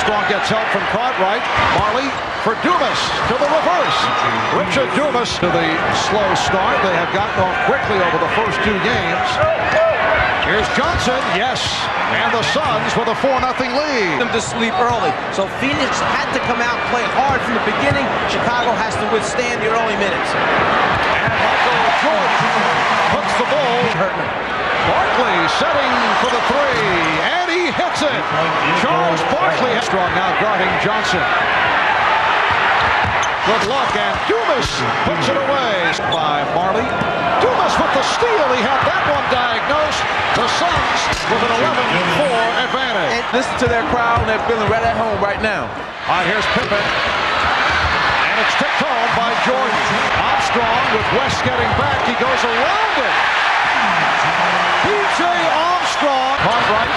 Armstrong gets help from Cartwright. Marley for Dumas to the reverse. Richard Dumas to the slow start. They have gotten off quickly over the first two games. Here's Johnson, yes, and the Suns with a 4-0 lead. Them to sleep early, so Phoenix had to come out and play hard from the beginning. Chicago has to withstand the early minutes. And Michael Jordan puts the ball. Barkley setting for the three, and he hits it. Charles Barkley strong now guarding Johnson. Good luck, and Dumas puts it away by Marley. Dumas with the steal. He had that one diagnosed. The Suns with an 11-4 advantage. And listen to their crowd, and they're feeling right at home right now. All right, here's Pippen. And it's tipped home by Jordan. Armstrong with West getting back. He goes around it. P.J. Armstrong. Cartwright.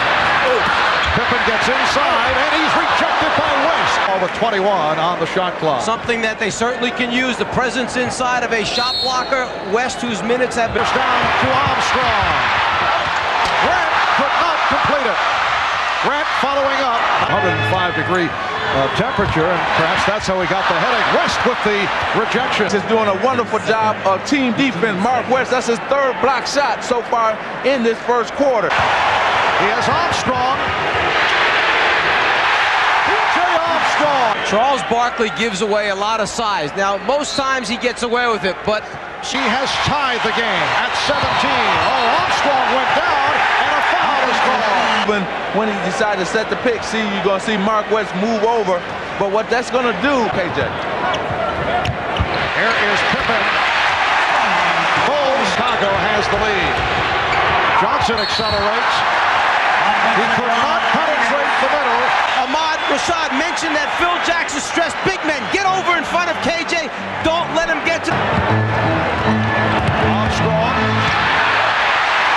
Pippen gets inside, and he's rejected by West. All with 21 on the shot clock. Something that they certainly can use, the presence inside of a shot blocker. West, whose minutes have been down to Armstrong. Grant could not complete it. Grant following up. 105-degree temperature, and perhaps that's how he got the headache. West with the rejection. He's doing a wonderful job of team defense. Mark West, that's his third block shot so far in this first quarter. He has Armstrong. P.J. Armstrong. Charles Barkley gives away a lot of size. Now, most times he gets away with it, but she has tied the game at 17. Oh, Armstrong went down, and a foul is called. When he decided to set the pick, you're going to see Mark West move over. But what that's going to do, KJ. Here is Pippen. Bulls. Chicago has the lead. Johnson accelerates. He could not penetrate the middle. Ahmad Rashad mentioned that Phil Jackson stressed big men. Get over in front of KJ. Don't let him get to... Armstrong.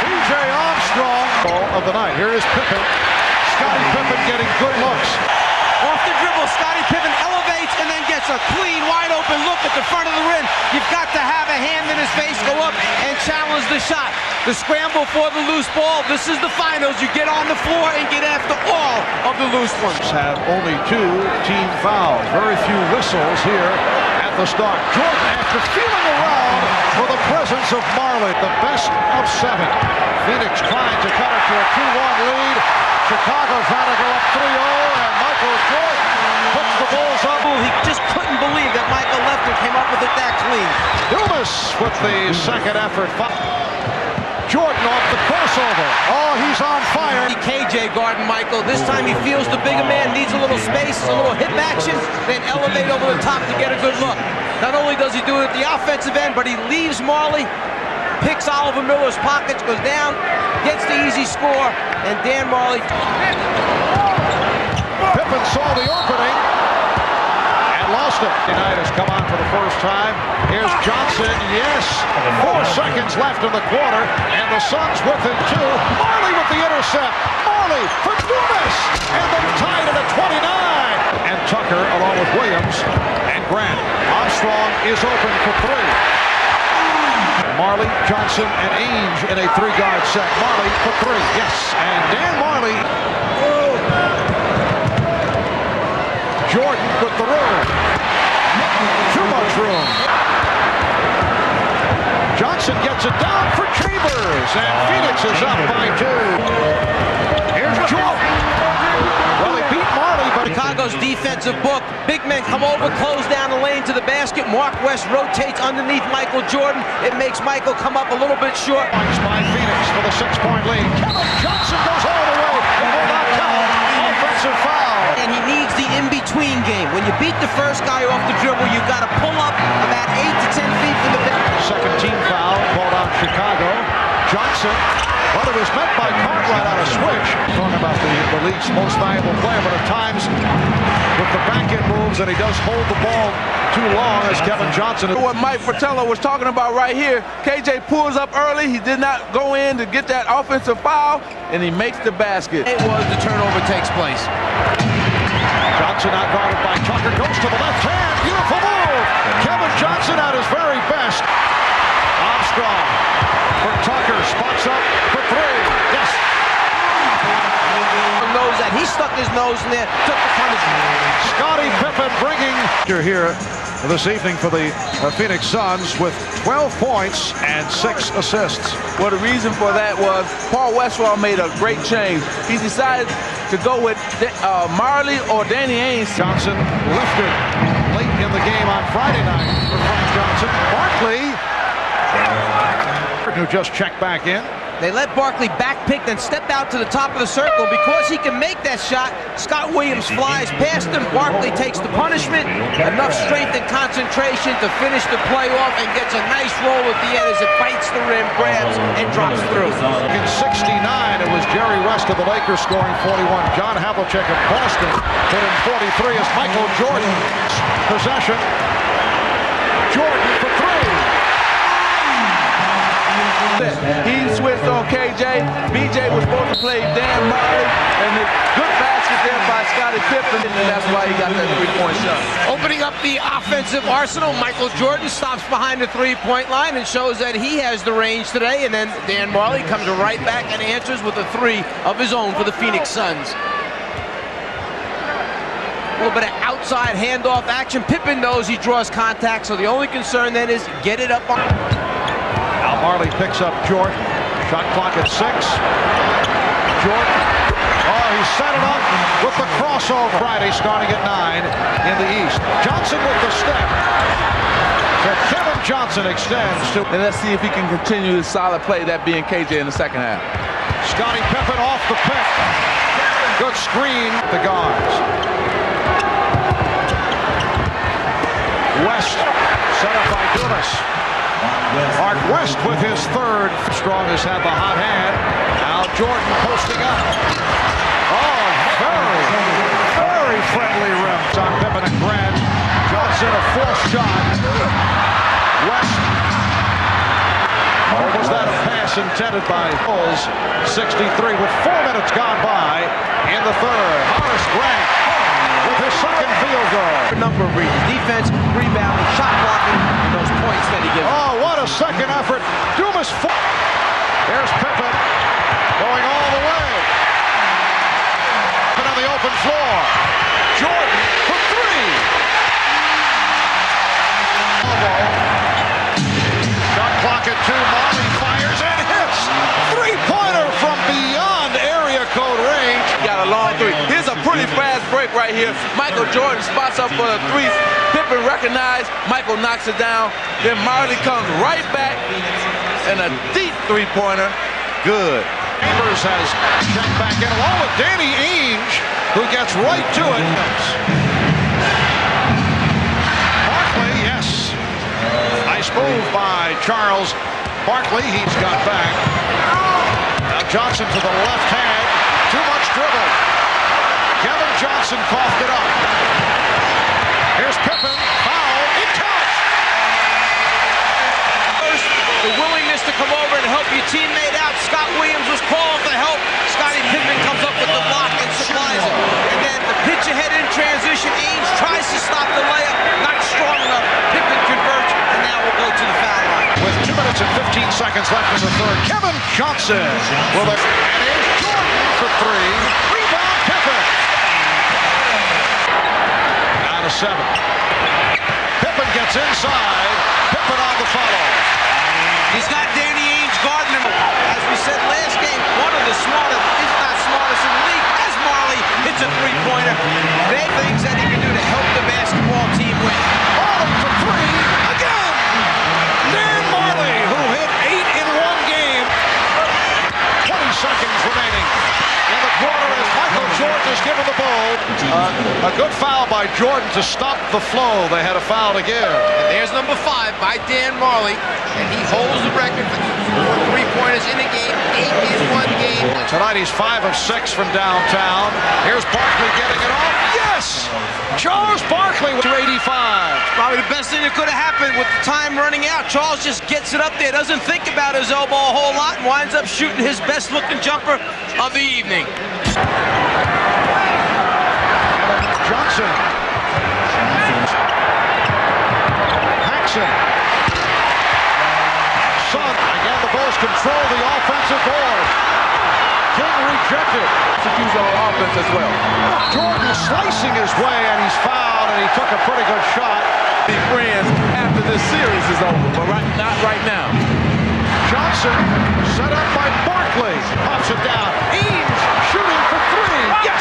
P.J. Armstrong. Ball of the night. Here is Pippen. Scottie Pippen getting good looks. Off the dribble, Scottie Pippen elevates and then gets a clean, wide-open look at the front of the rim. You've got to have a hand in his face, go up and challenge the shot. The scramble for the loose ball. This is the finals. You get on the floor and get after all of the loose ones. Have only 2 team fouls. Very few whistles here at the start. Jordan, after feeling around for the presence of Marley, the best of 7. Phoenix trying to cut it to a 2-1 lead. Chicago trying to go up 3-0, and Michael Jordan puts the Bulls up. He just couldn't believe that Michael Lefton came up with it that clean. Dumas with the second effort. Jordan off the crossover. Oh, he's on fire. KJ guarding Michael. This time he feels the bigger man needs a little space, a little hip action, then elevate over the top to get a good look. Not only does he do it at the offensive end, but he leaves Marley, picks Oliver Miller's pockets, goes down, gets the easy score, and Dan Marley. Pippen saw the opening and lost it. Tonight has come on for the first time. Here's Johnson, yes. 4 seconds left in the quarter, and the Suns with it too. Marley with the intercept. Marley for Dumas, and they've tied it at 29. And Tucker along with Williams and Grant. Armstrong is open for 3. Marley, Johnson, and Ainge in a 3-guard set. Marley for 3, yes. And Dan Marley. Jordan with the room. Too much room. Johnson gets it down for Chambers, and Phoenix is up by 2. Here's Jordan. Well, he beat Marley, but Chicago's defensive book. Big men come over, close down the lane to the basket. Mark West rotates underneath Michael Jordan. It makes Michael come up a little bit short. Points by Phoenix for the 6-point lead. Kevin Johnson goes all the way. It will not count. Offensive foul. And he needs the in-between game. When you beat the first guy off the dribble, you've got to pull up about 8 to 10 feet from the bench. Second team foul called on Chicago. Johnson, well, it was met by Cartwright on a switch. Talking about the league's most valuable player, but at times with the back-end moves, and he does hold the ball too long as Kevin Johnson. What Mike Fratello was talking about right here, KJ pulls up early. He did not go in to get that offensive foul, and he makes the basket. It was the turnover takes place. Johnson out guarded by Tucker, goes to the left hand, beautiful move. Kevin Johnson at his very best. Armstrong for Tucker, spots up for 3, yes. Knows that. He stuck his nose in there, took the punishment. Scottie Pippen bringing here this evening for the Phoenix Suns with 12 points and 6 assists. Well, the reason for that was Paul Westphal made a great change. He decided to go with Marley or Danny Ainge. Johnson lifted late in the game on Friday night for Frank Johnson. Barkley, who just checked back in. They let Barkley backpick, then step out to the top of the circle. Because he can make that shot, Scott Williams flies past him. Barkley takes the punishment. Enough strength and concentration to finish the play off and gets a nice roll at the end as it bites the rim, grabs, and drops through. In 69, it was Jerry West of the Lakers scoring 41. John Havlicek of Boston hit in 43 as Michael Jordan possession. Jordan for 3. He switched on KJ. BJ was supposed to play Dan Marley, and the good basket there by Scottie Pippen, and that's why he got that three-point shot. Opening up the offensive arsenal, Michael Jordan stops behind the three-point line and shows that he has the range today, and then Dan Marley comes right back and answers with a 3 of his own for the Phoenix Suns. A little bit of outside handoff action. Pippen knows he draws contact, so the only concern then is get it up on. Now Marley picks up Jordan. Shot clock at 6. Jordan. Oh, he set it up with the crossover Friday starting at 9 in the East. Johnson with the step. So Kevin Johnson extends to. And let's see if he can continue his solid play, that being KJ in the second half. Scottie Pippen off the pick. Good screen. The guards. West set up by Dumas. Mark West with his 3rd. Strong has had the hot hand. Now Jordan posting up. Oh, very friendly rim. On Pippen and Grant. Johnson a forced shot. West. Or was that a pass intended by Bulls? 63 with 4 minutes gone by in the 3rd. Horace Grant with his 2nd field goal. A number of reasons. Defense, rebounding, shot blocking, and those points that he gives. Oh, what a second effort. Dumas. There's Pippen going all the way. Pippen on the open floor. Jordan for 3. Shot clock at 2. Marley fires and hits. 3-pointer from beyond area code range. Got a long 3. Here's a pretty fast break right here. Michael Jordan spots up for the 3. Pippen recognized. Michael knocks it down. Then Marley comes right back and a deep 3-pointer. Good. Chambers has checked back in along with Danny Ainge, who gets right to it. Barkley, yes. Nice move by Charles Barkley. He's got back. Now Johnson to the left hand. Too much dribble. Kevin Johnson coughed it up. Here's Pippen. Foul. It counts. First, the willingness to come over and help your teammate out. Scott Williams was calling for help. Scottie Pippen comes up with the block and supplies it. And then the pitch ahead in transition. Ainge tries to stop the layup. Not strong enough. Pippen converts, and now we'll go to the foul line. With 2 minutes and 15 seconds left in the 3rd, Kevin Johnson will and here's Jordan for 3. Rebound Pippen. Down to 7. Pippen gets inside. Pippen on the follow. He's got Danny Ainge guarding him. As we said last game, one of the smartest, if not smartest in the league, as Marley hits a 3-pointer. They have things that he can do to help the basketball team win. Marley for 3 again. Dan Marley, who hit 8 in 1 game. 20 seconds remaining in the quarter as Michael Jordan is given the ball. A good foul by Jordan to stop the flow. They had a foul to give. And there's number 5 by Dan Marley, and he holds the record for 3-pointers in a game, 8 in 1 game. Tonight he's 5 of 6 from downtown. Here's Barkley getting it off. Yes! Charles Barkley with 85. Probably the best thing that could have happened with the time running out. Charles just gets it up there, doesn't think about his elbow a whole lot, and winds up shooting his best looking jumper of the evening. Johnson. Paxson. Son, again the Bulls control the offensive board. King rejected. Executes on offense as well. Jordan slicing his way, and he's fouled, and he took a pretty good shot. Be friends after this series is over, but not right now. Johnson set up by Barkley. Pops it down. Ainge shooting for three. Yes!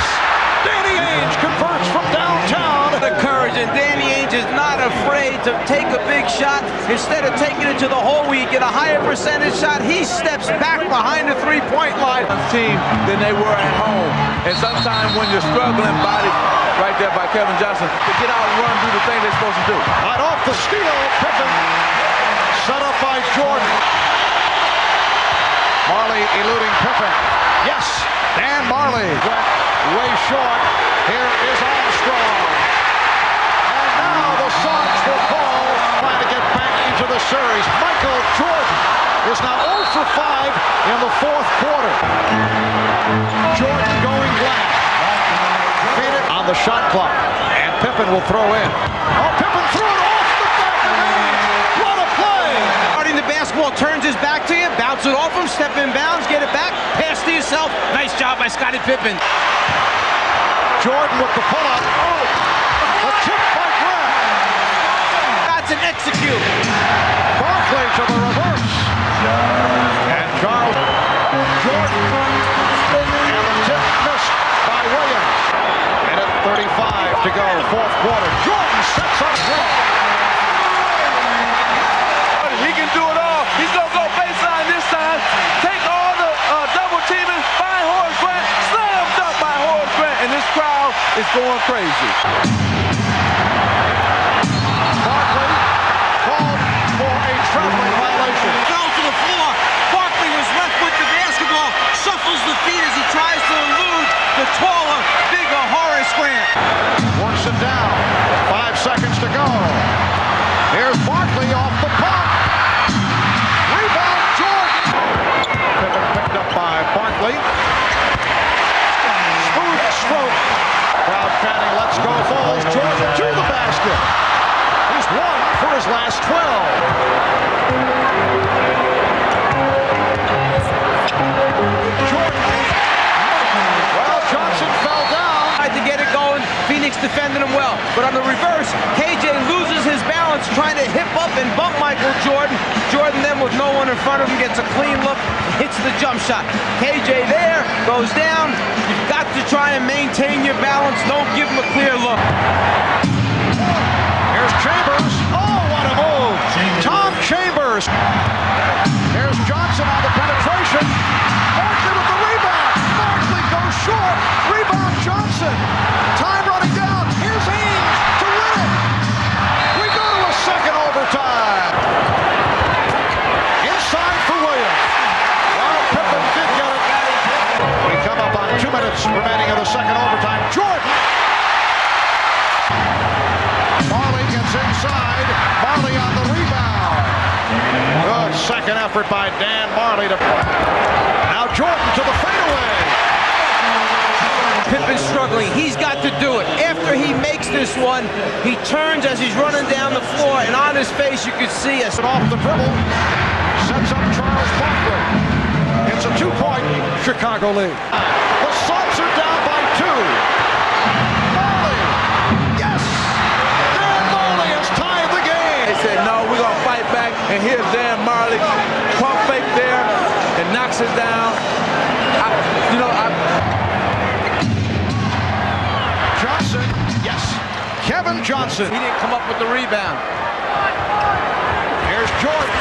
Danny Ainge converts from downtown. The courage, and Danny Ainge is not afraid to take a big shot. Instead of taking it to the hole where you get a higher percentage shot, he steps back behind the three-point line. Team than they were at home. And sometimes when you're struggling, body right there by Kevin Johnson, to get out and run, do the thing they're supposed to do. Right off the steal, Pippen set up by Jordan. Marley eluding Pippen. Yes, Dan Marley went way short. Here is Armstrong. And now the Suns will call, trying to get back into the series. Michael Jordan is now 0 for 5 in the fourth quarter. Jordan going last. Phoenix on the shot clock. And Pippen will throw in. Oh, Pippen threw it off the back of Ainge. What a play! Starting the basketball, turns his back to you, bounce it off him, step in bounds, get it back, pass to yourself. Nice job by Scottie Pippen. Jordan with the pull-up. Oh, a tip by Grant. That's an execute. Barkley to the reverse. And Charles Jordan. And the tip missed by Williams. And at 35 to go, fourth quarter. Jordan sets up Grant. He can do it all. He's going to go baseline this time. Take all the double teaming by Horace Grant. Slam dunk by Horace Grant. And this crowd is going crazy. Barkley called for a traveling violation. Fell to the floor. Barkley was left with the basketball. Shuffles the feet as he tries to elude the taller, bigger Horace Grant. Works it down. 5 seconds to go. Here's Barkley off the pump. Rebound, Jordan. Pippen picked up by Barkley. Smooth stroke. Crowd chanting, let's go Bulls. Jordan to the basket. He's 1 for his last 12. Jordan. Well, Johnson fell down. Tried to get it going. Phoenix defended him well. But on the reverse, KJ loses his balance trying to hip up and bump Michael Jordan. Jordan then with no one in front of him gets a clean look, hits the jump shot. KJ there, goes down. You've got to try and maintain your balance. Don't give him a clear look. Here's Chambers. Oh, what a move. Tom Chambers. Here's Johnson on the penetration. Barkley with the rebound. Barkley goes short. Rebound Johnson. Time running down. Here's Ainge to win it. We go to a second overtime. Inside for Williams. Well, Pippen did get it. We come up on 2 minutes remaining of the second overtime. Jordan. Marley gets inside. Marley on the rebound. Good second effort by Dan Marley to... Now Jordan to the fadeaway. Pippen's struggling. He's got to do it. After he makes this one, he turns as he's running down the floor, and on his face you can see us. Off the dribble. Sets up Charles Barkley. It's a 2-point Chicago lead. The Suns are down by 2. Marley. Yes! Dan Marley has tied the game. They said, no, we're going to fight back. And here's Dan Marley. Pump fake there and knocks it down. Johnson. Yes. Kevin Johnson. He didn't come up with the rebound. Here's Jordan.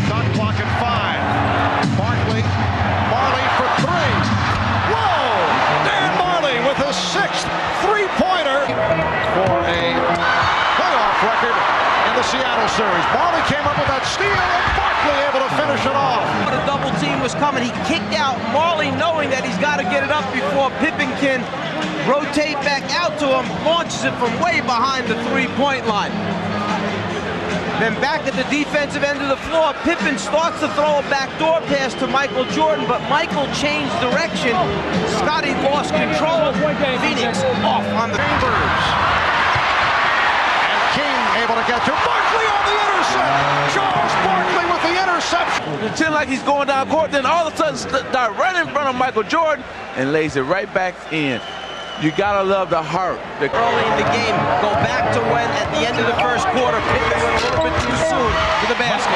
Shot clock at 5. Barkley. Marley for 3. Whoa! Dan Marley with his 6th three-pointer for a playoff record in the Seattle series. Marley came up with that steal, and Barkley able to finish it off. But a double team was coming. He kicked out Marley knowing that he's got to get it up before Pippen can rotate back out to him, launches it from way behind the three-point line. Then back at the defensive end of the floor, Pippen starts to throw a backdoor pass to Michael Jordan, but Michael changed direction. Scottie lost control. Phoenix off on the Chambers. And King able to get to Barkley on the intercept. Charles Barkley with the interception. pretend like he's going down court, then all of a sudden dive right in front of Michael Jordan and lays it right back in. You gotta love the heart. Early in the game, go back to when at the end of the first quarter, Pippen went a little bit too soon to the basket.